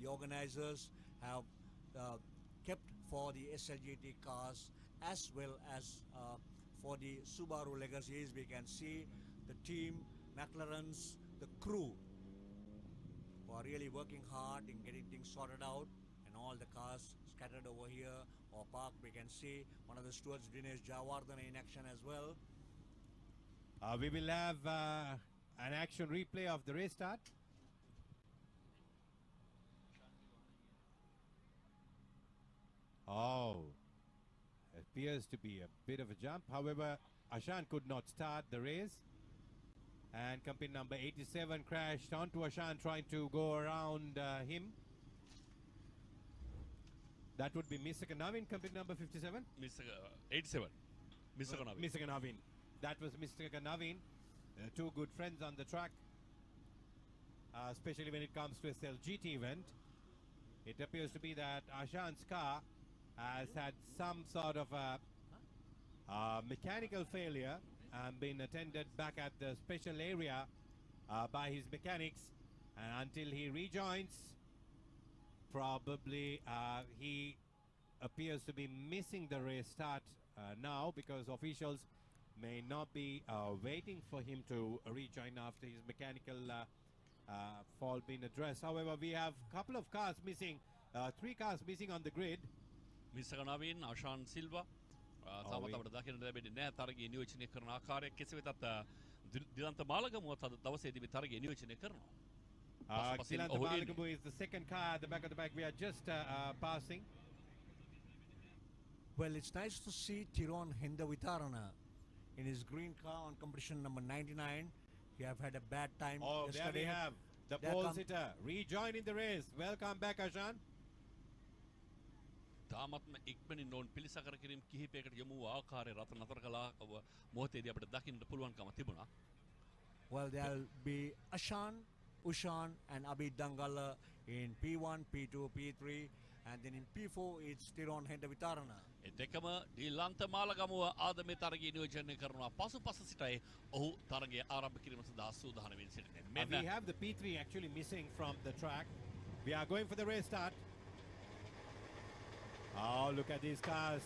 the organizers have kept for the SLGT cars as well as for the Subaru legacies. We can see the team, McLaren's, the crew who are really working hard in getting things sorted out, and all the cars scattered over here or parked. We can see one of the stewards, Dinesh Javardhan, in action as well. We will have an action replay of the race start. Oh, appears to be a bit of a jump. However, Ashan could not start the race. And company number 87 crashed onto Ashan, trying to go around him. That would be Mr. Navin, company number 57? Mr. 87. Mr. Navin. Mr. Navin. That was Mr. Navin. Two good friends on the track, especially when it comes to a SLGT event. It appears to be that Ashan's car has had some sort of a mechanical failure and been attended back at the special area by his mechanics, and until he rejoins, probably he appears to be missing the race start now, because officials may not be waiting for him to rejoin after his mechanical fault being addressed. However, we have a couple of cars missing, 3 cars missing on the grid. Mr. Navin, Ashan Silva. තාමත් අපිට දකින්න ලැබෙන්නේ නැහැ තරගයේ නියෝජනය කරන ආකාරය. කෙසේ වෙතත් දිලන්ත මාලගමුව අද දවසේදී මේ තරගයේ නියෝජනය කරනවා. Dilanta Malagamu is the second car at the back of the back. We are just passing. Well, it's nice to see Tiron Hendavitarana in his green car on competition number 99. He have had a bad time yesterday. There we have the pole sitter rejoining the race. Welcome back, Ashan. තාමත්ම ඉක්මනින් නෝන් පිළිසකර කිරීම කිහිපයකට යමු ආකාරය රත නතර කළා මොහොතේදී අපිට දකින්න පුළුවන්කම තිබුණා. Well, there'll be Ashan, Ushan and Abid Dangala in P1, P2, P3, and then in P4 it's Tiron Hendavitarana. එතකම Dilantha මාලගමුව ආද මේ තරගයේ නියෝජනය කරනවා. පසුපස සිටයි ඔහු තරගය ආරම්භ කිරීම සඳහා සූදානම් වෙමින් සිටින්නේ. We have the P3 actually missing from the track. We are going for the race start. Oh, look at these cars.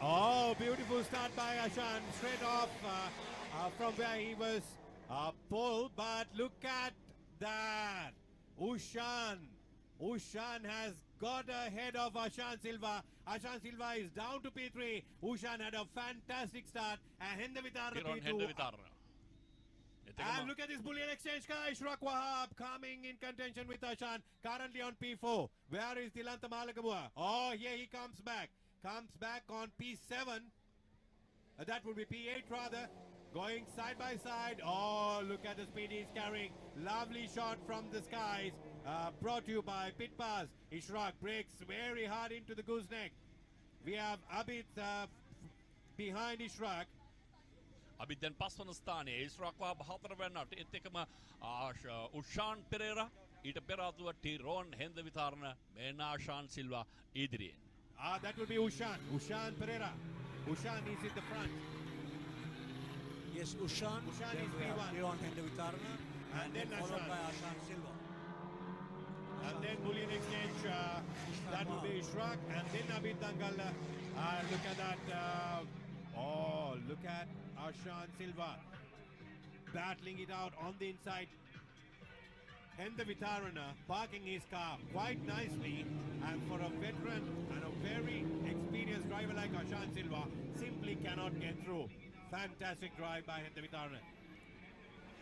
Oh, beautiful start by Ashan. Straight off from where he was pulled. But look at that. Ushan has got ahead of Ashan Silva. Ashan Silva is down to P3. Ushan had a fantastic start. And Hendavitarana P2. And look at this bullion exchange car. Ishraq Wahab coming in contention with Ashan. Currently on P4. Where is Dilanta Malagabua? Oh, here he comes back. Comes back on P7. That would be P8 rather. Going side by side. Oh, look at the speed he's carrying. Lovely shot from the skies. Brought to you by Pit Pass. Ishraq breaks very hard into the gooseneck. We have Abid behind Ishraq. අපි දැන් පස්වන ස්ථානයේ ඉස්රාක් වහබ 4 වෙනිවට ඒත් එකම උෂාන් පෙරේරා ඊට පෙර ආතුව ටිරෝන් හෙන්දවිතාරණ මෙන්න ආෂාන් සිල්වා ඉදිරියෙන්. That will be Ushan Pereira. Ushan is in the front. Yes, Ushan is P1. Tiron Hendavitarana and then followed by Ashan Silva. And then bullion exchange, that will be Ishraq, and then Abid Dangala. Look at that. Oh, look at Ashan Silva battling it out on the inside. Hendavitarana parking his car quite nicely, and for a veteran and a very experienced driver like Ashan Silva, simply cannot get through. Fantastic drive by Hendavitarana.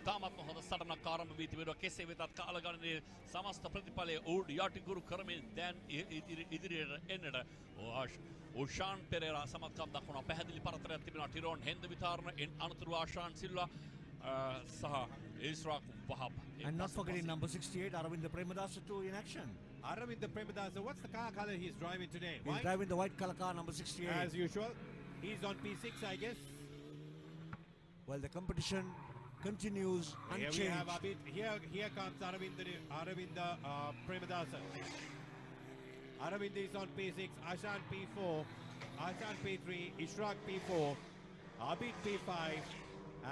තාමත්ම හොඳ සටනක් ආරම්භ වී තිබෙනවා. කෙසේ වෙතත් කාලගණනයේ සමස්ත ප්‍රතිඵලය උඩ යටිගුරු කරමින් දැන් ඉදිරියට එන්නට උෂාන් පෙරේරා සමත්කම් දක්වනවා. පැහැදිලි පරතරයක් තිබෙනවා. ටිරෝන් හෙන්දවිතාරණ අනතුරු ආෂාන් සිල්වා සහ ඉස්රාක් වහබ්. And not forgetting number 68 Aravinda Premadasa too in action. Aravinda Premadasa, what's the car color he's driving today? He's driving the white color car number 68. As usual. He's on P6, I guess. Well, the competition continues unchanged. Here we have Abid. Here comes Aravinda Premadasa. Aravinda is on P6, Ashan P4, Ashan P3, Ishraq P4, Abid P5,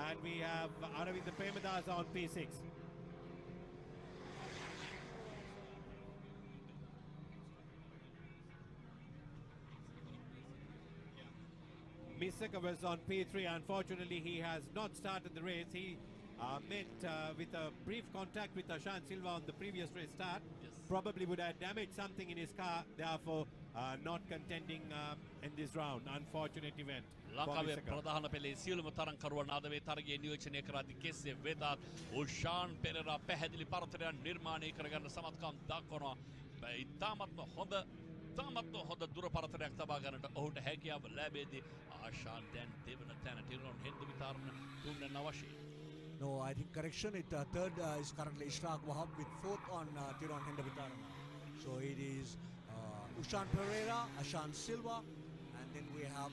and we have Aravinda Premadasa on P6. Misaka was on P3. Unfortunately, he has not started the race. He met with a brief contact with Ashan Silva on the previous race start. Yes. Probably would have damaged something in his car, therefore not contending in this round. Unfortunate event for ලංකාවේ Misaka. ප්‍රධාන පෙළේ සියලුම තරඟකරුවන් අද මේ තරගයේ නියෝජනය කරද්දී කෙසේ වෙතත් උෂාන් පෙරේරා පැහැදිලි පරතරයක් නිර්මාණය කරගන්න සමත්කම් දක්වනවා. ඉතාමත්ම හොඳ දුර පරතරයක් තබා ගන්නට ඔහුට හැකියාව ලැබෙද්දී ආශාන් දැන් දෙවන තැන ටිරොන් හෙන්ද විතරන තුන්වන අවශ්‍යයි. No, I think correction. Third is currently Ishraq Wahab with fourth on Tiron Hendavitarana. So it is Ushan Pereira, Ashan Silva, and then we have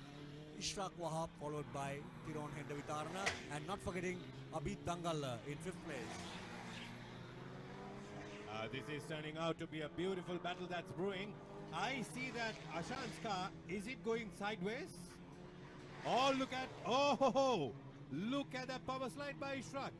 Ishraq Wahab followed by Tiron Hendavitarana, and not forgetting Abid Dangal in fifth place. This is turning out to be a beautiful battle that's brewing. I see that Ashan's car, is it going sideways? Oh, look at that power slide by Ishraq.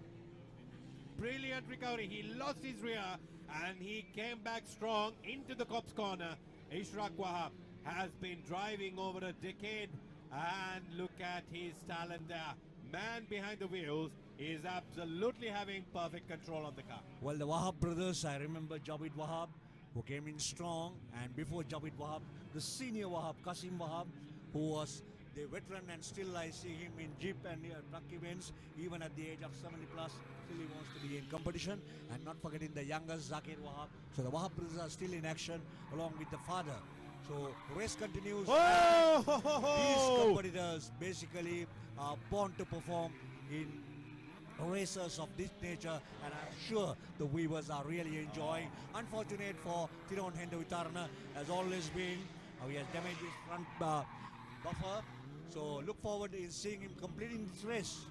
Brilliant recovery. He lost his rear and he came back strong into the cop's corner. Ishraq Wahab has been driving over a decade, and look at his talent there. Man behind the wheels is absolutely having perfect control of the car. Well, the Wahab brothers, I remember Jabid Wahab, who came in strong, and before Jabid Wahab, the senior Wahab, Qasim Wahab, who was the veteran, and still I see him in Jeep and truck events, even at the age of 70 plus, still he wants to be in competition. And not forgetting the younger Zakir Wahab. So the Wahab brothers are still in action along with the father. So race continues. These competitors basically are born to perform in racers of this nature, and I'm sure the viewers are really enjoying. Unfortunate for Tiron Hendavitarana, has always been, he has damaged his front buffer. So look forward to seeing him completing this race.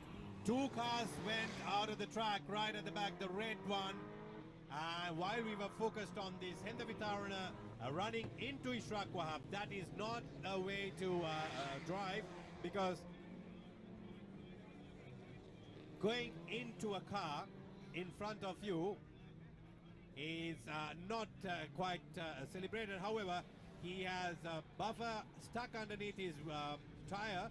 Two cars went out of the track right at the back, the red one. While we were focused on this Hendavitarana running into Ishraq Wahab, that is not a way to drive, because going into a car in front of you is not quite celebrated. However, he has a buffer stuck underneath his tire,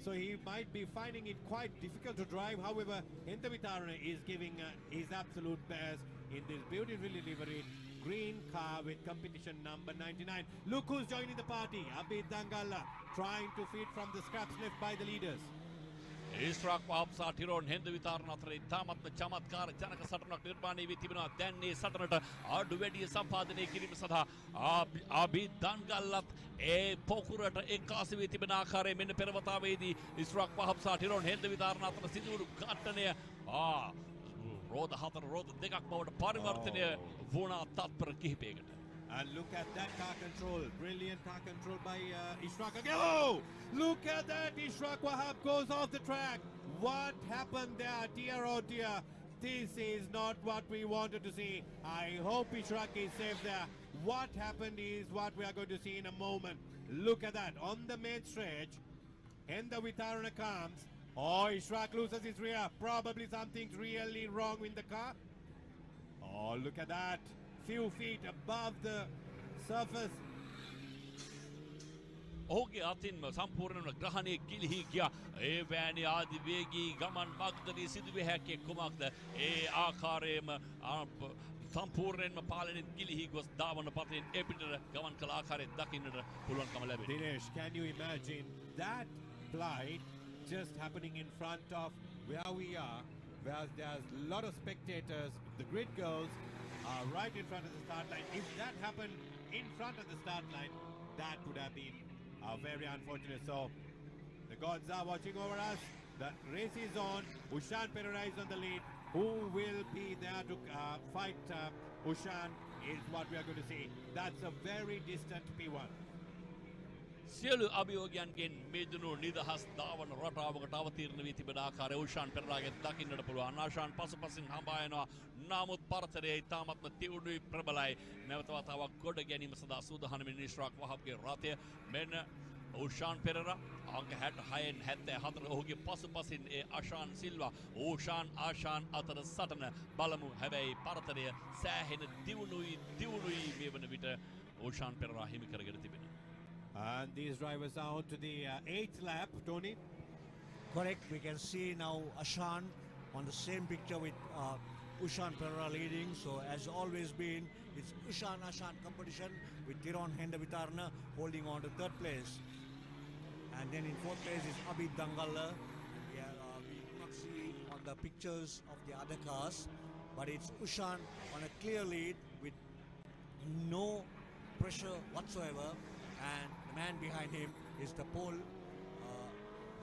so he might be finding it quite difficult to drive. However, Hendavitarana is giving his absolute best in this beautifully liveried green car with competition number 99. Look who's joining the party. Abid Dangala trying to feed from the scraps left by the leaders. Ishraq Wahab සහ ටිරොන් හෙන්දවිතාරණ අතර ඉතාමත්ම චමත්කාර ජනක සටනක් නිර්මාණය වී තිබෙනවා. දැන් මේ සටනට අඩු වැඩි සම්පාදනය කිරීම සඳහා ආබිද් දන්ගල්ලත් ඒ පොකුරට එක්කාසු වී තිබෙන ආකාරය මෙන්න පෙරවතාවේදී Ishraq Wahab සහ ටිරොන් හෙන්දවිතාරණ අතර සිදුවුණු ඝට්ටනය රෝද 4 රෝද 2ක් බවට පරිවර්තනය වුණා තත්පර කිහිපයකට. And look at that car control. Brilliant car control by Ishraq again. Oh! Look at that. Ishraq Wahab goes off the track. What happened there? Dear, oh dear. This is not what we wanted to see. I hope Ishraq is safe there. What happened is what we are going to see in a moment. Look at that. On the main stretch, Hendavitarana comes. Oh, Ishraq loses his rear. Probably something's really wrong in the car. Oh, look at that. Few feet above the surface. ඔහුගේ අතින්ම සම්පූර්ණයෙන්ම ග්‍රහණය ගිලිහි ගියා. ඒ වෑනි ආදි වේගී ගමන් මග්දදී සිදුවිය හැකි කුමක්ද? ඒ ආකාරයෙන්ම සම්පූර්ණයෙන්ම පාලනයෙන් ගිලිහි ගොස් ධාවන පතෙන් එපිටට ගමන් කළ ආකාරය දකින්නට පුළුවන්කම ලැබෙනවා. Dinesh, can you imagine that flight just happening in front of where we are, where there's a lot of spectators, the grid girls are right in front of the start line. If that happened in front of the start line, that would have been very unfortunate. So the gods are watching over us. The race is on. Ushan Pereira is on the lead. Who will be there to fight Ushan is what we are going to see. That's a very distant P1. සියලු අභියෝගයන්ගෙන් මිදුණු නිදහස් ධාවන රටාවකට අවතීර්ණ වී තිබෙන ආකාරය උෂාන් පෙරේරාගේ දකින්නට පුළුවන්. ආශාන් පසුපසින් හඹා යනවා. නමුත් පරතරය ඉතාමත්ම තියුණුයි ප්‍රබලයි. නැවත වතාවක් ගොඩ ගැනීම සඳහා සූදානමින් ඉශ්රාක් වහබ්ගේ රථය මෙන්න උෂාන් පෙරේරා අංක 66න් 74 ඔහුගේ පසුපසින් ඒ ආශාන් සිල්වා ආශාන් අතර සටන බලමු. හැබැයි පරතරය සෑහෙන දියුණුයි මේ වන විට උෂාන් පෙරේරා හිමි කරගෙන තිබෙනවා. And these drivers are on to the 8th lap, Tony. Correct. We can see now Ashan on the same picture with Ushan Pereira leading. So as always been, it's Ushan Ashan competition with Tiron Hendavitarna holding on to third place. And then in fourth place is Abid Dangalla. We do not see on the pictures of the other cars, but it's Ushan on a clear lead with no pressure whatsoever. And the man behind him is the pole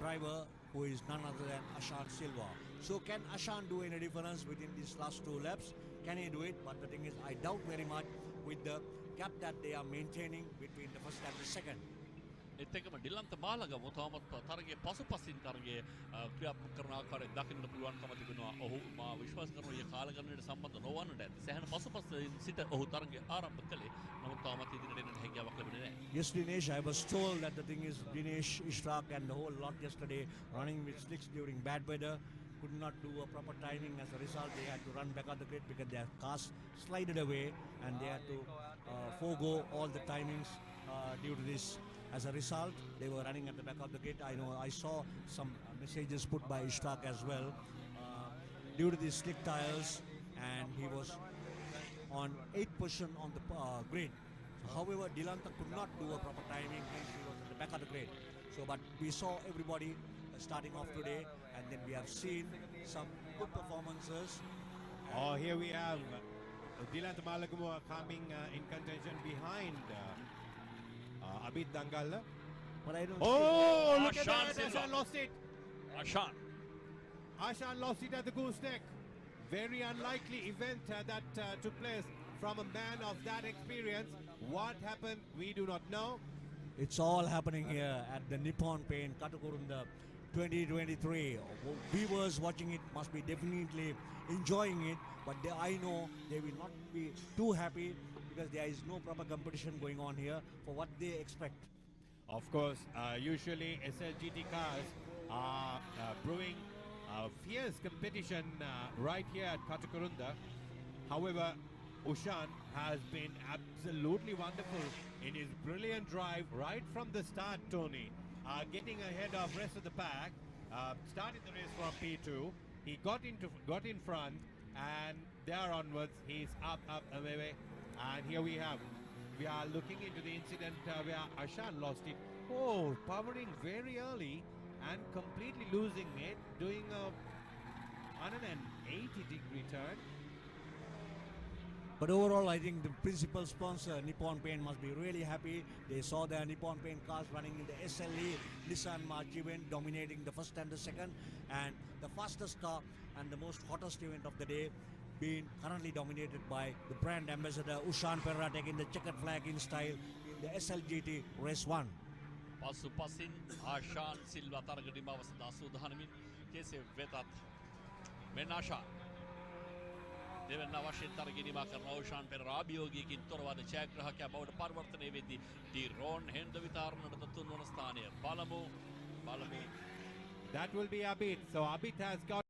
driver, who is none other than Ashan Silva. So can Ashan do any difference within these last 2 laps? Can he do it? But the thing is, I doubt very much with the gap that they are maintaining between the first and the second. එතකම Dilantha මාලගම තාමත් තරගයේ පසුපසින් තරගයේ ක්‍රියාත්මක කරන ආකාරය දකින්නට පුළුවන්කම තිබෙනවා. ඔහු මා විශ්වාස කරනවා මේ කාලගණනයට සම්බන්ධ නොවන්නට ඇති. සෑහෙන පසුපසින් සිට ඔහු තරගය ආරම්භ කළේ. නමුත් තාමත් ඉදිරියට එන්න හැකියාවක් ලැබෙන්නේ නැහැ. Yes, Dinesh, I was told that the thing is Dinesh, Ishraq and the whole lot yesterday running with slicks during bad weather could not do a proper timing. As a result, they had to run back on the grid because their cars slided away and they had to forego all the timings due to this. As a result, they were running at the back of the grid. I know I saw some messages put by Ishtaq as well. Due to these slick tires, and he was on 8th position on the grid. However, Dilanta could not do a proper timing, hence he was at the back of the grid. So, but we saw everybody starting off today, and then we have seen some good performances. Oh, here we have Dilanta Malagumo coming in contention behind Abid Dangalla. But I don't Oh, look at Ashan that! Silva. Ashan lost it. Ashan Ashan lost it at the gooseneck. Very unlikely event that took place from a man of that experience. What happened, we do not know. It's all happening here at the Nippon Paint Katukurunda 2023. Viewers watching it must be definitely enjoying it, but I know they will not be too happy because there is no proper competition going on here for what they expect. Of course, usually SLGT cars are brewing fierce competition right here at Katukurunda. However, Ushan has been absolutely wonderful in his brilliant drive right from the start, Tony. Getting ahead of rest of the pack, started the race from P2. He got in front, and there onwards he's up, away. And here we are looking into the incident where Ashan lost it. Oh, powering very early and completely losing it, doing a 180-degree turn. But overall, I think the principal sponsor, Nippon Paint, must be really happy. They saw their Nippon Paint cars running in the SLE Nissan March event, dominating the first and the second, and the fastest car and the most hottest event of the day being currently dominated by the brand ambassador Ushan Pereira, taking the checkered flag in style in the SLGT Race 1. පසුපසින් ආශාන් Silva තරගඩිම අවසදා සූදානමින් කෙසේ වෙතත් මෙන්න ආශාන් දෙවන වශයෙන් තරගඩිමා කරන ඕෂාන් පෙරේරා අභියෝගයකින් තොරවද ජයග්‍රාහකයා බවට පරිවර්තනය වෙද්දී ඩිරෝන් හෙන්දවිතාරණට තුන්වන ස්ථානය බලමු That will be Abid. So Abid has got